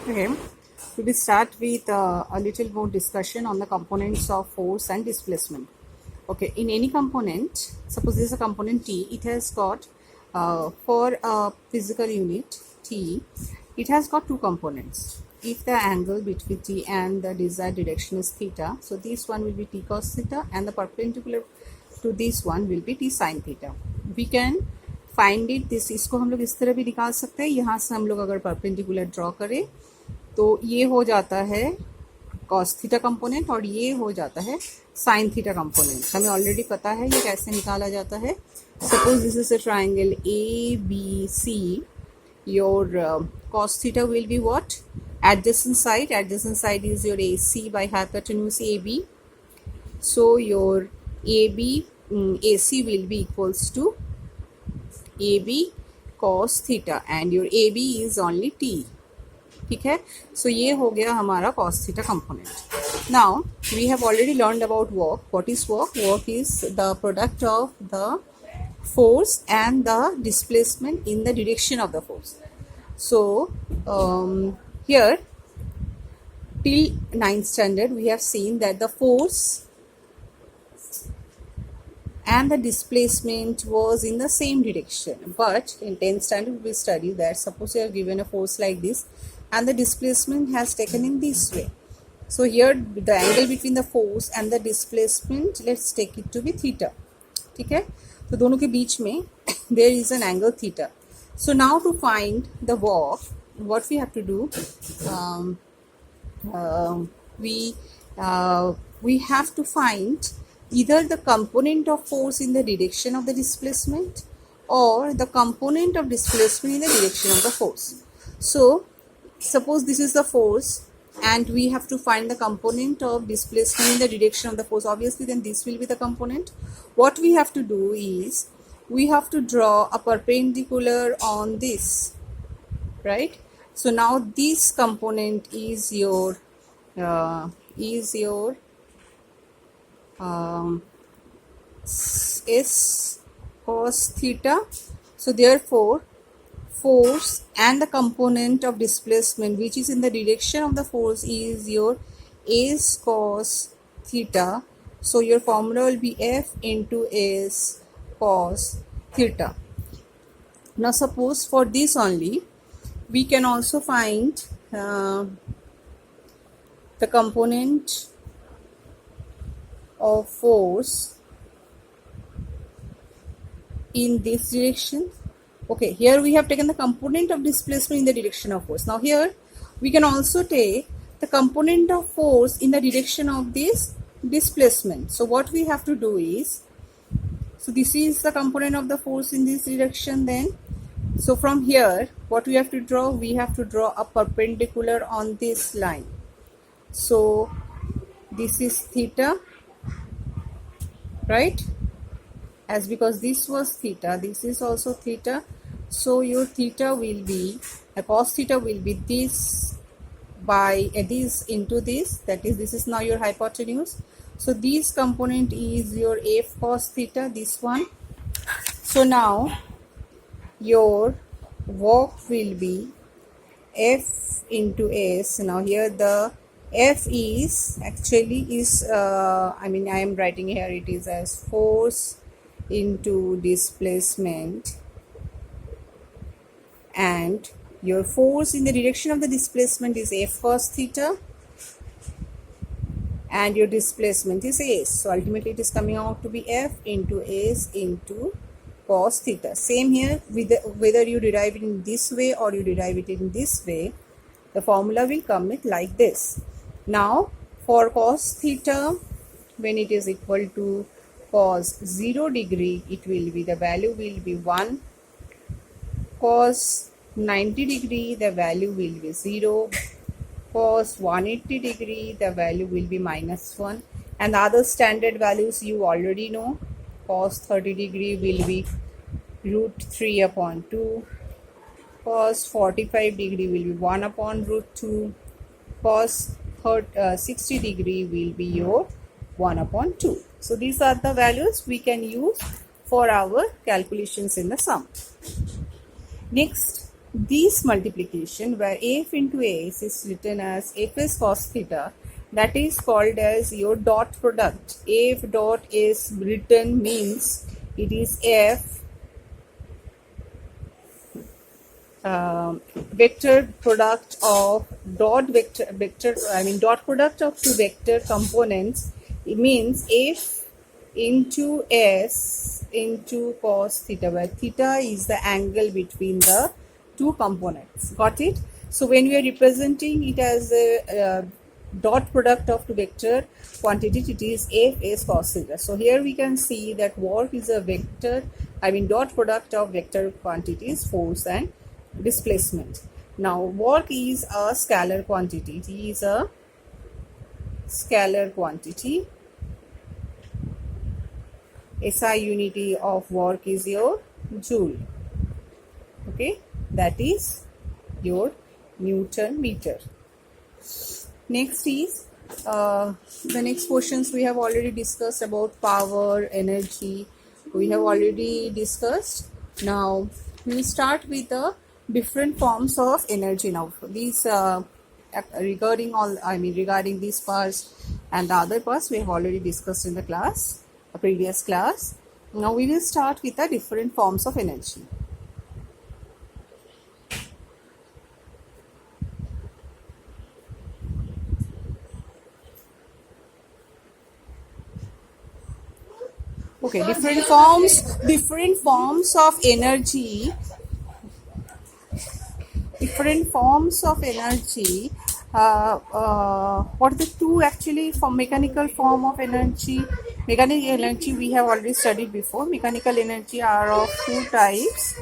Okay, we will start with a little more discussion on the components of force and displacement. Okay, in any component, suppose this is a component T, it has got for a physical unit T, it has got two components. If the angle between T and the desired direction is theta, so this one will be T cos theta and the perpendicular to this one will be T sin theta. We can find it this, इसको हम लोग इस तरह भी निकाल सकते हैं. यहाँ से हम लोग अगर परपेंडिकुलर ड्रॉ करें तो ये हो जाता है कॉस थीटा कंपोनेंट और ये हो जाता है साइन थीटा कंपोनेंट. हमें ऑलरेडी पता है ये कैसे निकाला जाता है. Suppose this is a triangle A B C. Your cos theta will be what? Adjacent side is your A C by hypotenuse A B. So your A B A C will be equals to AB cos theta and your AB is only T. ठीक है, सो ये हो गया हमारा cos theta component. Now we have already learned about work. What is work? Work is the product of the force and the displacement in the direction of the force. So here till 9th standard we have seen that the force and the displacement was in the same direction. But in 10th standard we study that suppose you are given a force like this and the displacement has taken in this way. So here the angle between the force and the displacement, let's take it to be theta. ठीक है, तो दोनों के बीच में there is an angle theta. So now to find the work, what we have to do, we have to find either the component of force in the direction of the displacement or the component of displacement in the direction of the force. So suppose this is the force and we have to find the component of displacement in the direction of the force. Obviously then this will be the component. What we have to do is we have to draw a perpendicular on this, right? So now this component is your S cos theta. So therefore force and the component of displacement which is in the direction of the force is your S cos theta. So your formula will be F into S cos theta. Now suppose for this only we can also find the component of force in this direction. Okay, here we have taken the component of displacement in the direction of force. Now here we can also take the component of force in the direction of this displacement. So what we have to do is, so this is the component of the force in this direction then. So from here what we have to draw, we have to draw a perpendicular on this line. So this is theta, right? As because this was theta, this is also theta. So your theta will be, cos theta will be this by this into this, that is this is now your hypotenuse. So this component is your F cos theta, this one. So now your work will be F into S. Now here the F is actually is I am writing here it is as force into displacement, and your force in the direction of the displacement is F cos theta and your displacement is S. So ultimately it is coming out to be F into S into cos theta. Same here, with whether you derive it in this way or you derive it in this way, the formula will come it like this. Now for cos theta, when it is equal to cos 0 degree, it will be, the value will be 1. Cos 90 degree, the value will be 0. Cos 180 degree, the value will be -1. And the other standard values you already know. Cos 30 degree will be √3 upon 2. Cos 45 degree will be 1 upon √2. Cos 60 degree will be your 1 upon 2. So these are the values we can use for our calculations in the sum. Next, this multiplication where f into s is written as fs cos theta, that is called as your dot product. F dot is written means it is f vector product of dot product of two vector components. It means f into s into cos theta, where theta is the angle between the two components. Got it? So when we are representing it as a dot product of two vector quantities, it is f s cos theta. So here we can see that work is a vector, dot product of vector quantities, force and displacement. Now work is a scalar quantity. It is a scalar quantity. SI unity of work is your joule. Okay, that is your Newton meter. Next is the next questions we have already discussed about power, energy. We have already discussed. Now we will start with the different forms of energy. Now these regarding these parts and the other parts we have already discussed in the class, a previous class. Now we will start with the different forms of energy. Okay, different forms of energy. Different forms of energy. What are the two actually for mechanical form of energy? Mechanical energy we have already studied before. Mechanical energy are of two types.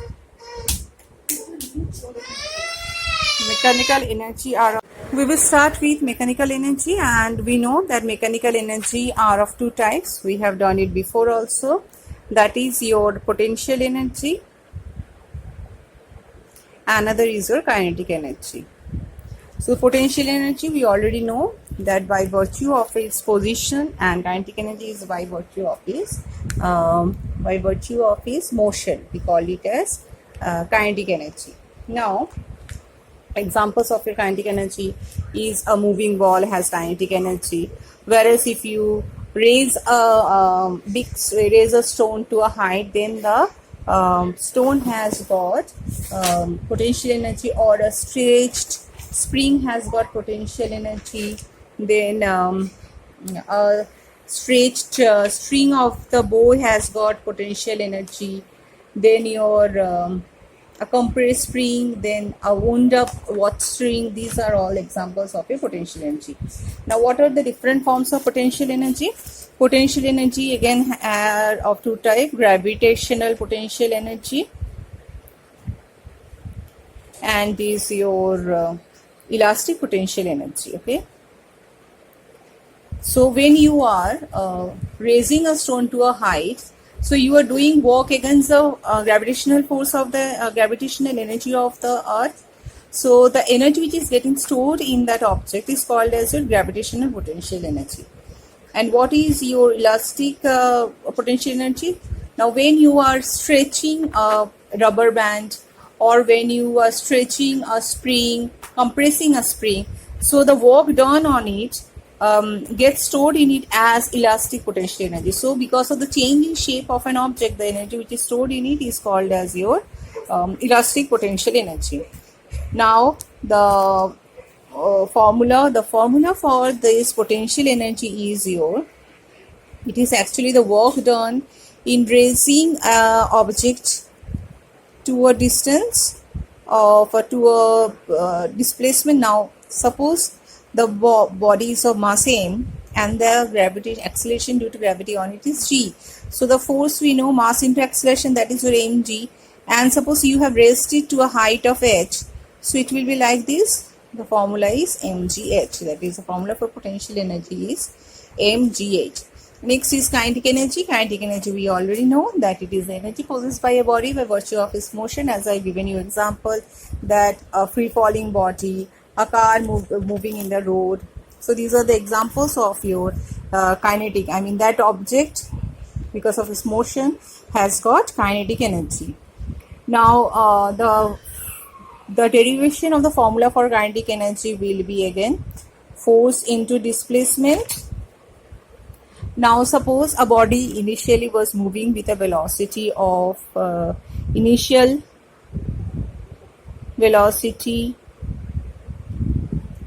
Mechanical energy are. We will start with mechanical energy, and we know that mechanical energy are of two types. We have done it before also. That is your potential energy. Another is your kinetic energy. So potential energy we already know that by virtue of its position, and kinetic energy is by virtue of its motion. We call it as kinetic energy. Now examples of your kinetic energy is a moving ball has kinetic energy, whereas if you raise a stone to a height, then the stone has got potential energy, or a stretched spring has got potential energy. Then a stretched string of the bow has got potential energy. Then your a compressed spring, then a wound up watch string. These are all examples of a potential energy. Now what are the different forms of potential energy? Potential energy again are of two types: gravitational potential energy and is your elastic potential energy. Okay, so when you are raising a stone to a height, so you are doing work against the gravitational force of the gravitational energy of the earth. So the energy which is getting stored in that object is called as your gravitational potential energy. And what is your elastic potential energy? Now when you are stretching a rubber band, or when you are stretching a spring, compressing a spring, so the work done on it gets stored in it as elastic potential energy. So because of the change in shape of an object, the energy which is stored in it is called as your elastic potential energy. Now the formula for this potential energy is it is actually the work done in raising an object to a distance to a displacement. Now suppose the body is of mass m and the gravity acceleration due to gravity on it is g. So the force we know, mass into acceleration, that is your mg, and suppose you have raised it to a height of h, so it will be like this. The formula is mgh. That is the formula for potential energy is mgh. Next is kinetic energy. Kinetic energy we already know that it is the energy possessed by a body by virtue of its motion, as I given you example that a free falling body, a car moving in the road. So these are the examples of your kinetic. That object, because of its motion, has got kinetic energy. Now the the derivation of the formula for kinetic energy will be again force into displacement. Now suppose a body initially was moving with a velocity of initial velocity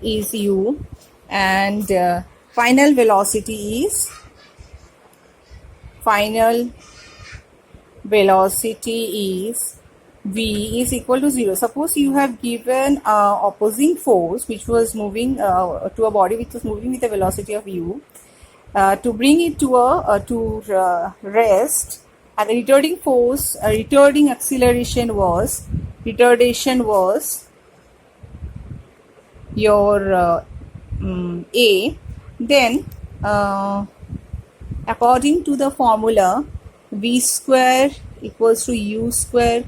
is u, and final velocity is v is equal to 0. Suppose you have given opposing force which was moving to a body which was moving with a velocity of u, to bring it to rest, and the retarding force, retarding acceleration was your a. Then according to the formula, v square equals to u square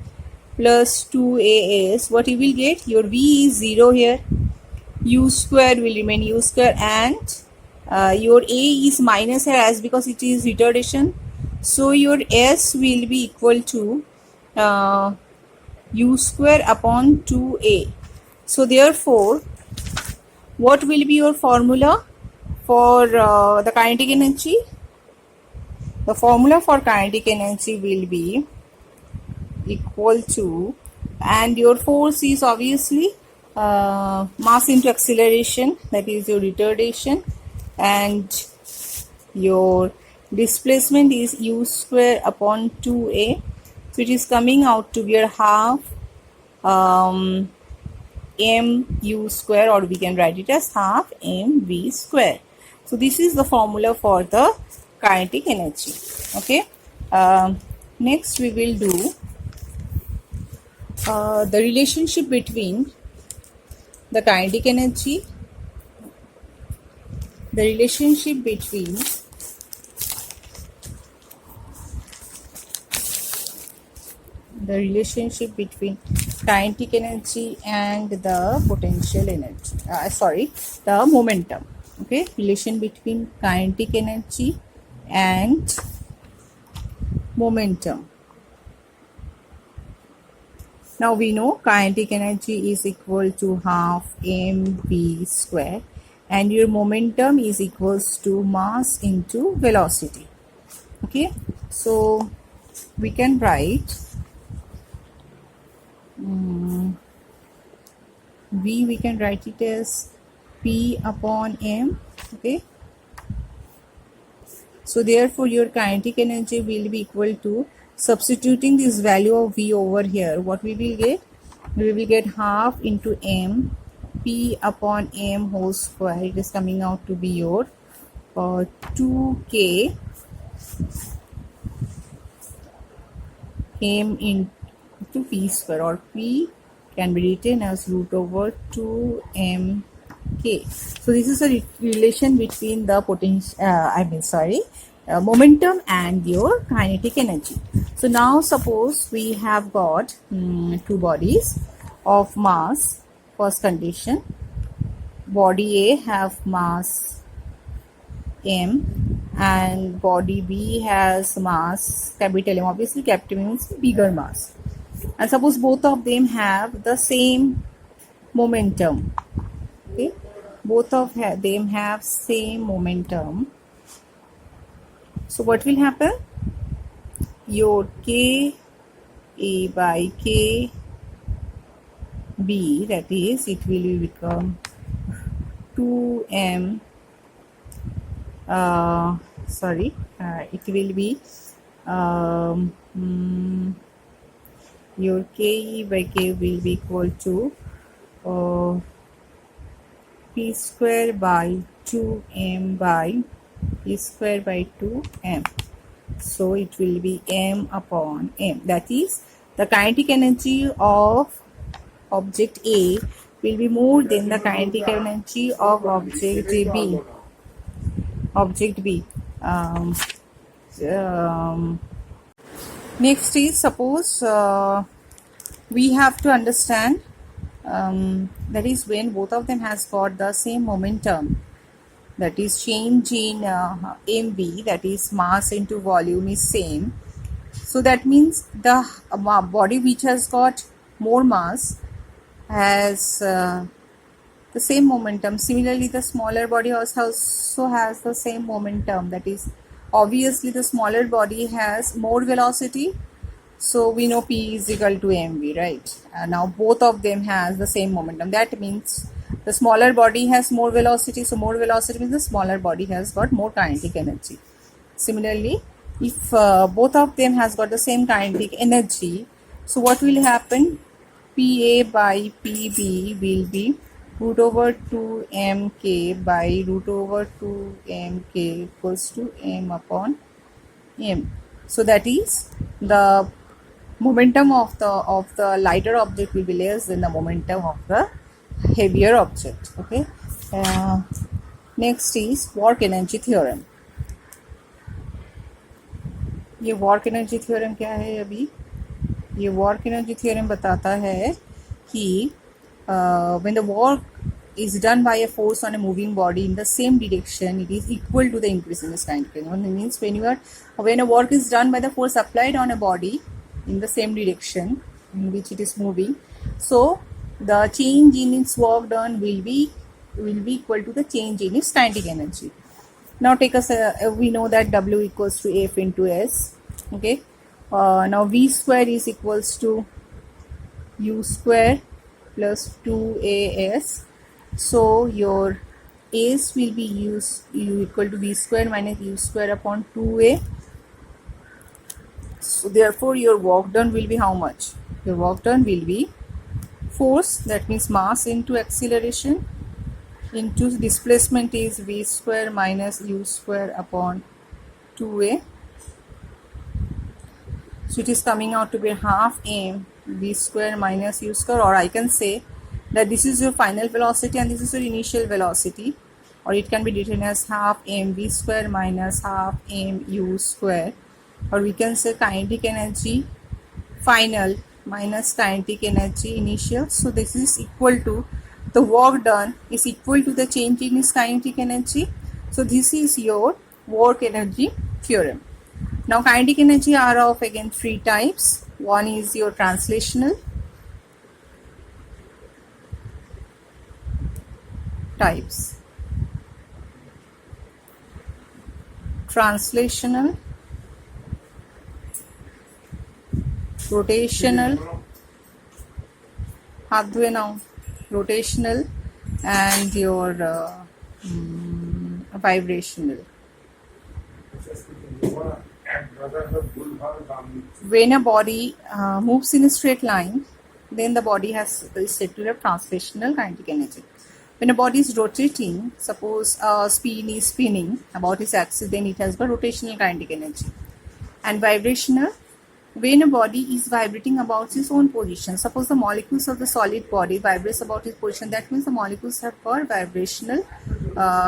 plus 2as, what you will get? Your v is 0 here, u square will remain u square, and your a is minus here as because it is retardation. So your s will be equal to u square upon 2a. So therefore, what will be your formula for the kinetic energy? The formula for kinetic energy will be equal to, and your force is obviously mass into acceleration, that is your retardation, and your displacement is u square upon 2a. So it is coming out to be a half mu square, or we can write it as half mv square. So this is the formula for the kinetic energy. Okay. Next we will do the relationship between the kinetic energy, the relationship between kinetic energy and the potential energy, the momentum. Okay, relation between kinetic energy and momentum. Now we know kinetic energy is equal to half mv square, and your momentum is equals to mass into velocity. Okay, so we can write v, we can write it as p upon m. Okay, so therefore your kinetic energy will be equal to, substituting this value of v over here, what we will get? We will get half into m p upon m whole square. It is coming out to be your 2k m into p square, or p can be written as root over 2mk. So this is a relation between the momentum and your kinetic energy. So now suppose we have got two bodies of mass. First condition, body A have mass m and body B has mass capital M. Obviously capital M means bigger mass, and suppose both of them have the same momentum. Okay, both of them have same momentum. So what will happen? Your k A by k B, that is, it will become 2m. It will be your ke by k will be equal to p square by 2m by p square by 2m. So it will be m upon m. That is, the kinetic energy of object A will be more than the kinetic energy of object B. Next is, suppose we have to understand that is when both of them has got the same momentum, that is change in mv, that is mass into volume, is same. So that means the body which has got more mass has the same momentum. Similarly, the smaller body also has the same momentum. That is, obviously, the smaller body has more velocity. So we know P is equal to mv, right? Now both of them has the same momentum. That means the smaller body has more velocity. So more velocity means the smaller body has got more kinetic energy. Similarly, if both of them has got the same kinetic energy, so what will happen? PA by PB will be root over 2 mk by root over 2 mk equals to m upon m. So that is the momentum of the lighter object will be less than the momentum of the heavier object. Okay. Next is work energy theorem. ये work energy theorem क्या है? अभी ये work energy theorem बताता है कि when the work is done by a force on a moving body in the same direction, it is equal to the increase in its kinetic energy. It means when a work is done by the force applied on a body in the same direction in which it is moving, so the change in its work done will be equal to the change in its kinetic energy. Now take us, we know that W equals to F into S. Okay. Now V square is equals to U square plus 2AS. So your AS will be U equal to V square minus U square upon 2A. So therefore your work done will be how much? Your work done will be force, that means mass into acceleration, into displacement is V square minus U square upon 2A. So it is coming out to be half m V square minus U square, or I can say that this is your final velocity and this is your initial velocity, or it can be written as half m V square minus half m U square, or we can say kinetic energy final minus kinetic energy initial. So this is equal to the work done is equal to the change in its kinetic energy. So this is your work energy theorem. Now kinetic energy are of again three types. One is your translational types. Translational, rotational, हाथ धुए now, rotational, and your vibrational. When a body moves in a straight line, then the body is said to have translational kinetic energy. When a body is rotating, suppose a spin is spinning about its axis, then it has got rotational kinetic energy. And vibrational, when a body is vibrating about its own position, suppose the molecules of the solid body vibrates about its position, that means the molecules have got vibrational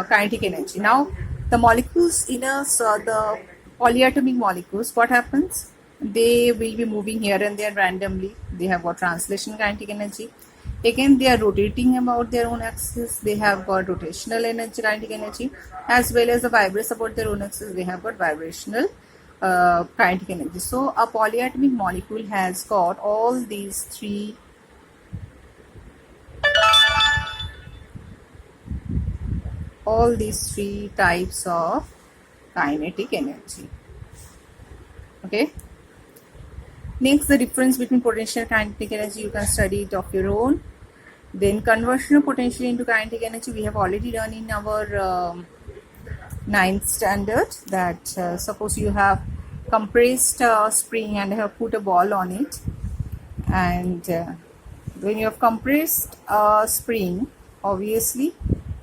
kinetic energy. Now the molecules in the polyatomic molecules, what happens? They will be moving here and there randomly. They have got translation kinetic energy. Again, they are rotating about their own axis. They have got rotational energy, kinetic energy, as well as the vibrates about their own axis. They have got vibrational kinetic energy. So a polyatomic molecule has got all these three types of kinetic energy. Okay. Next, the difference between potential and kinetic energy, you can study it of your own. Then conversion of potential into kinetic energy, we have already done in our 9th standard, that suppose you have compressed spring and have put a ball on it, and when you have compressed spring, obviously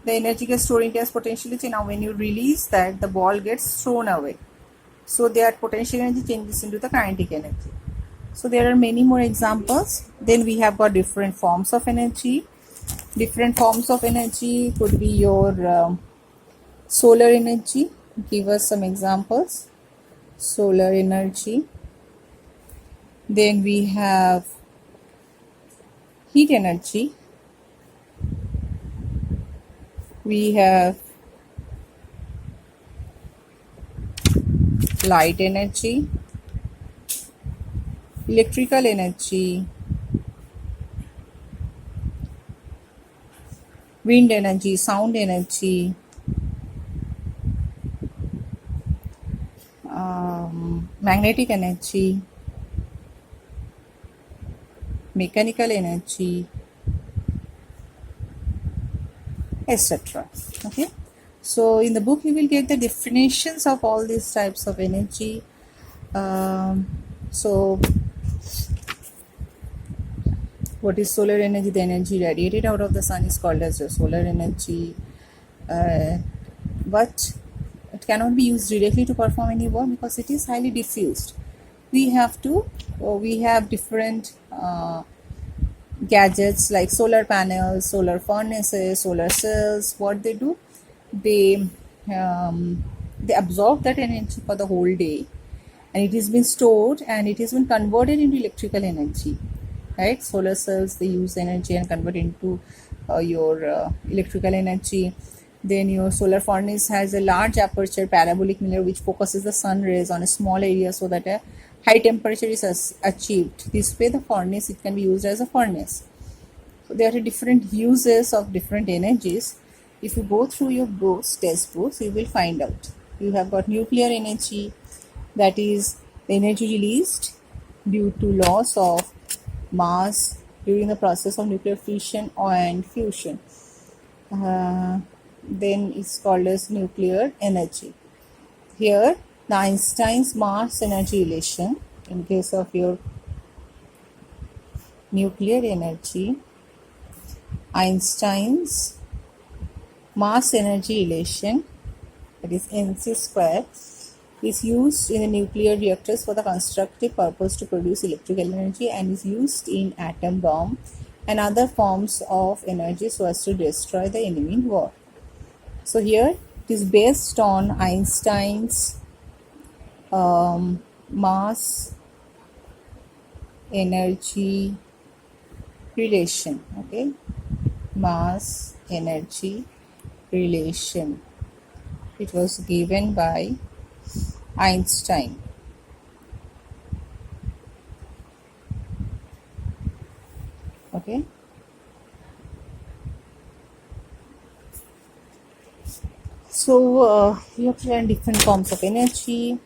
the energy gets stored in as potentiality. Now when you release that, the ball gets thrown away, so that potential energy changes into the kinetic energy. So there are many more examples. Then we have got different forms of energy. Different forms of energy could be your solar energy. Give us some examples. Solar energy. Then we have heat energy. We have light energy, electrical energy, wind energy, sound energy, magnetic energy, mechanical energy, etc. Okay, so in the book you will get the definitions of all these types of energy. So what is solar energy? The energy radiated out of the sun is called as your solar energy, but it cannot be used directly to perform any work because it is highly diffused. We have different gadgets like solar panels, solar furnaces, solar cells. What they do, they they absorb that energy for the whole day, and it has been stored and it has been converted into electrical energy, right? Solar cells, they use energy and convert into your electrical energy. Then your solar furnace has a large aperture parabolic mirror which focuses the sun rays on a small area so that a high temperature is achieved. This way the furnace, it can be used as a furnace. So there are different uses of different energies. If you go through your books, test books, you will find out. You have got nuclear energy, that is the energy released due to loss of mass during the process of nuclear fission and fusion. Then it's called as nuclear energy. Here the Einstein's mass energy relation, in case of your nuclear energy, Einstein's mass energy relation, that is mc square, is used in the nuclear reactors for the constructive purpose to produce electrical energy and is used in atom bomb and other forms of energy so as to destroy the enemy in war. So here it is based on Einstein's mass energy relation. Okay, mass energy relation. It was given by Einstein. Okay. So you have to learn different forms of energy,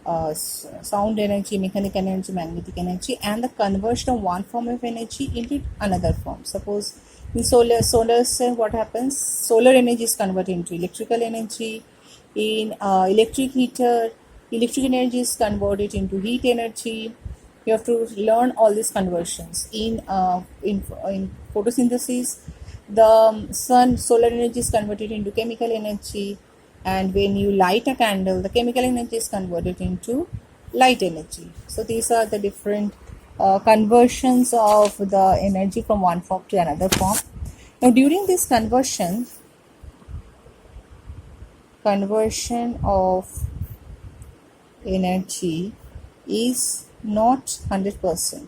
sound energy, mechanical energy, magnetic energy, and the conversion of one form of energy into another form. Suppose in solar cell, what happens? Solar energy is converted into electrical energy. In electric heater, electric energy is converted into heat energy. You have to learn all these conversions. In photosynthesis, the solar energy is converted into chemical energy, and when you light a candle, the chemical energy is converted into light energy. So these are the different conversions of the energy from one form to another form. Now during this conversion of energy is not 100%.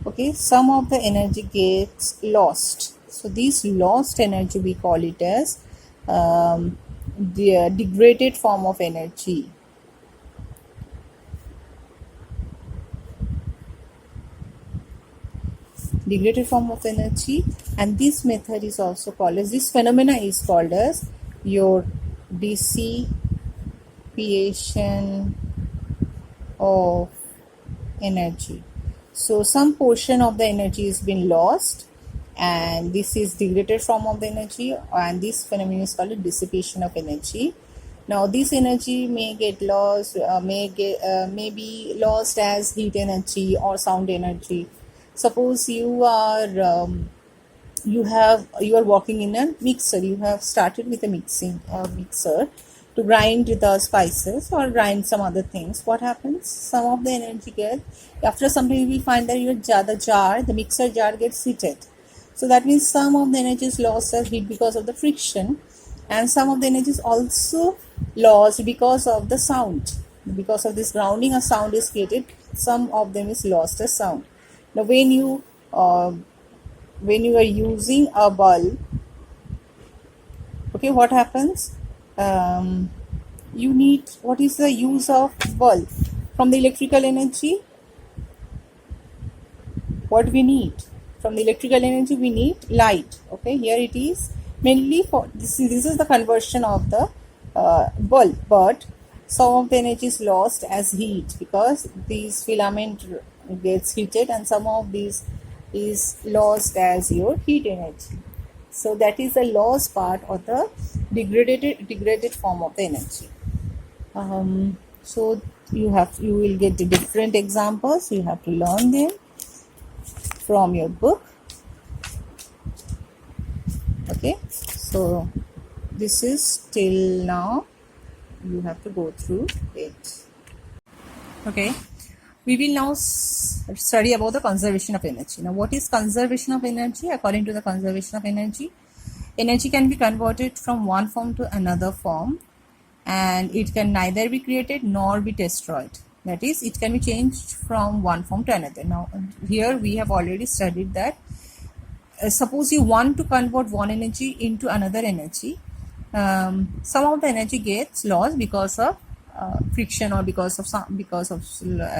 Okay, some of the energy gets lost. So this lost energy, we call it as the degraded form of energy. Degraded form of energy, and this method is also called as, this phenomena is called as your dissipation of energy. So some portion of the energy has been lost, and this is degraded form of the energy, and this phenomenon is called a dissipation of energy. Now this energy may get lost, may be lost as heat energy or sound energy. Suppose you are working in a mixer. You have started with a mixer to grind the spices or grind some other things. What happens? Some of the energy gets, after some time we find that the mixer jar gets heated. So that means some of the energy is lost as heat because of the friction, and some of the energy is also lost because of the sound. Because of this grounding, a sound is created. Some of them is lost as sound. Now when you are using a bulb, okay, what happens? What is the use of bulb? From the electrical energy, what we need from the electrical energy we need light. Okay, here it is mainly for this is the conversion of the bulb, but some of the energy is lost as heat because these filament gets heated, and some of these is lost as your heat energy. So that is the lost part of the degraded form of the energy. So you will get the different examples. You have to learn them from your book. Okay, so this is till now. You have to go through it. Okay, we will now study about the conservation of energy. Now, what is conservation of energy? According to the conservation of energy, energy can be converted from one form to another form, and it can neither be created nor be destroyed. That is, it can be changed from one form to another. Now, here we have already studied that. Suppose you want to convert one energy into another energy, some of the energy gets lost because of friction, or because of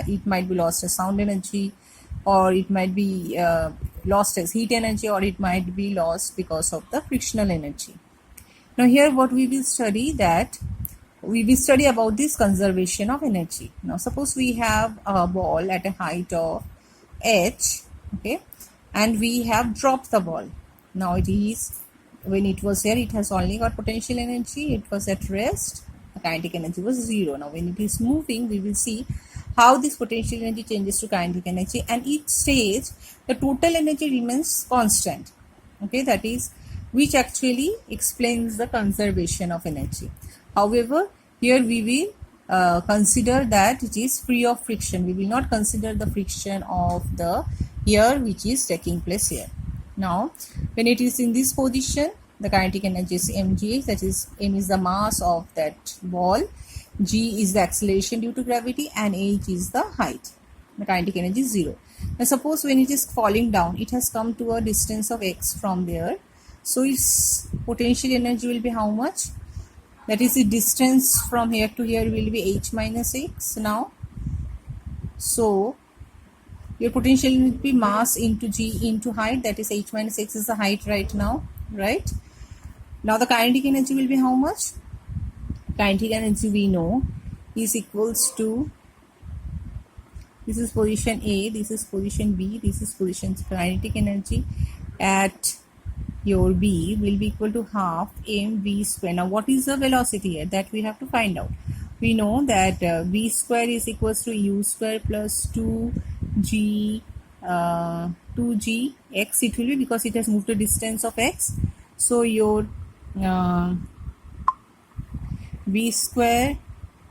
it might be lost as sound energy, or it might be lost as heat energy, or it might be lost because of the frictional energy. Now here what we will study about this conservation of energy. Now suppose we have a ball at a height of h, okay, and we have dropped the ball. Now it is, when it was here, it has only got potential energy, it was at rest, the kinetic energy was 0. Now when it is moving, we will see how this potential energy changes to kinetic energy, and each stage the total energy remains constant. Okay, that is, which actually explains the conservation of energy. However, here we will consider that it is free of friction. We will not consider the friction of the air which is taking place here. Now, when it is in this position, the kinetic energy is mgh, that is, m is the mass of that ball, g is the acceleration due to gravity, and h is the height. The kinetic energy is 0. Now, suppose when it is falling down, it has come to a distance of x from there. So, its potential energy will be how much? That is, the distance from here to here will be h minus x now. So, your potential will be mass into g into height, that is h minus x is the height right now, right? Now the kinetic energy will be how much? Kinetic energy we know is equals to, this is position A, this is position B, this is position C. Kinetic energy at your B will be equal to half mv square. Now what is the velocity here? That we have to find out. We know that v square is equals to u square plus 2g x it will be, because it has moved a distance of x. So your v square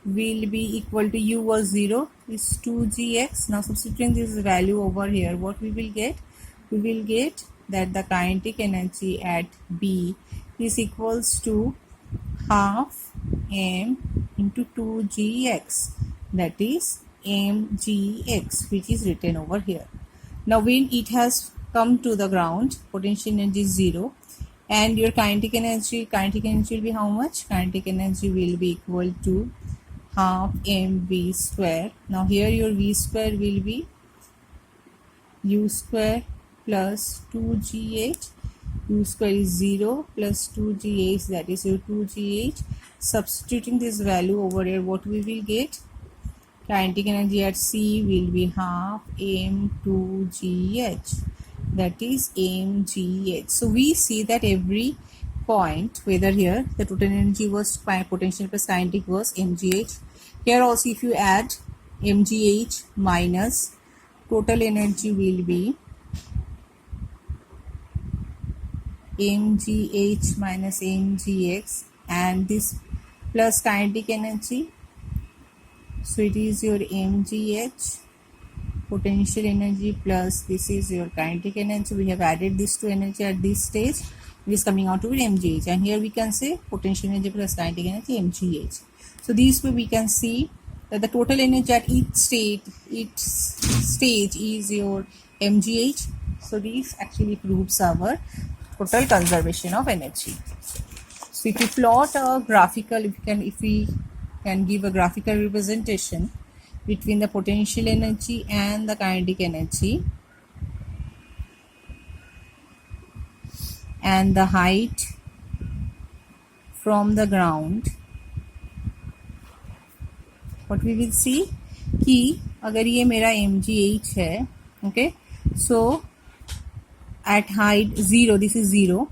will be equal to u was 0 is 2gx. Now substituting this value over here, what we will get? We will get that the kinetic energy at B is equals to half m into 2gx, that is mgx, which is written over here. Now when it has come to the ground, potential energy is 0, and your kinetic energy will be how much? Kinetic energy will be equal to half mv square. Now here your v square will be u square plus 2gh. U square is 0 plus 2gh, that is your 2gh. Substituting this value over here, what we will get? Kinetic energy at C will be half m2gh, that is mgh. So we see that every point, whether here the total energy was potential plus kinetic was mgh. Here also if you add mgh minus total energy will be mgh minus mgx, and this plus kinetic energy. So it is your mgh potential energy plus this is your kinetic energy. We have added these two energy at this stage. It is coming out to be mgh, and here we can say potential energy plus kinetic energy mgh. So this way we can see that the total energy at each stage is your mgh. So this actually proves our total conservation of energy. So if we plot a graphical, if we can give a graphical representation between the potential energy and the kinetic energy, and the height from the ground, what we will see कि अगर ये मेरा mgh है, okay, so at height 0, this is 0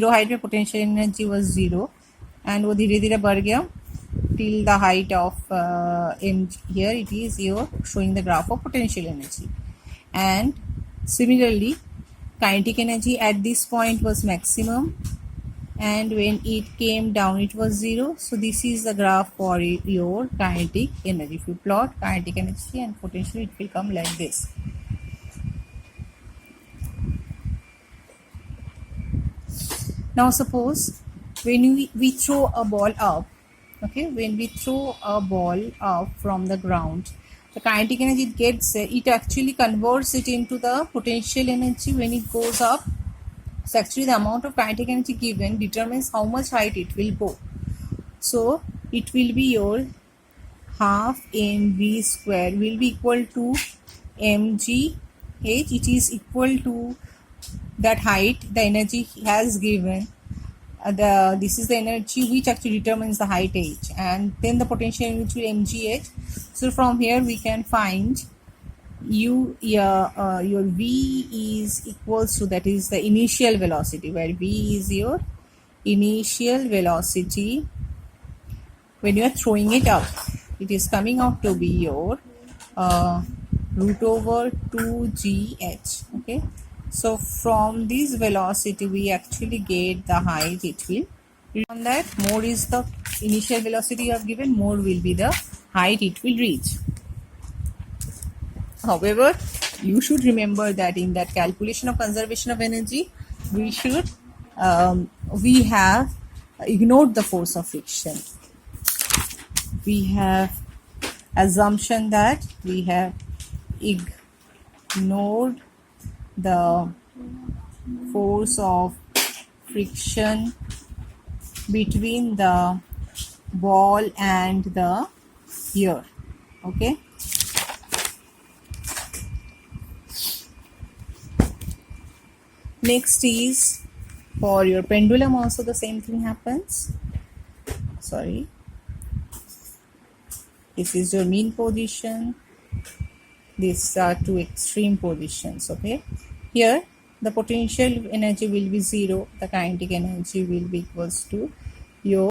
height में potential energy was 0 and वो धीरे धीरे बढ़ गया till the height of mg. Here it is your showing the graph of potential energy, and similarly kinetic energy at this point was maximum, and when it came down it was 0. So this is the graph for your kinetic energy. If you plot kinetic energy and potential, it will come like this. Now suppose when we throw a ball up, okay, when we throw a ball up from the ground, the kinetic energy it gets, it actually converts it into the potential energy when it goes up. So actually the amount of kinetic energy given determines how much height it will go. So it will be your half mv square will be equal to mgh. It is equal to that height the energy has given. This is the energy which actually determines the height h, and then the potential energy mgh. So from here we can find your v is equals to, that is the initial velocity, where v is your initial velocity when you are throwing it up. It is coming out to be your root over 2gh. Okay, so from this velocity we actually get the height it will. On that, more is the initial velocity you have given, more will be the height it will reach. However, you should remember that in that calculation of conservation of energy, we have ignored the force of friction. We have assumption that we have ignored the force of friction between the ball and the ear. Okay. Next is for your pendulum also the same thing happens. Sorry. This is your mean position. These are two extreme positions. Okay. Here the potential energy will be 0. The kinetic energy will be equals to your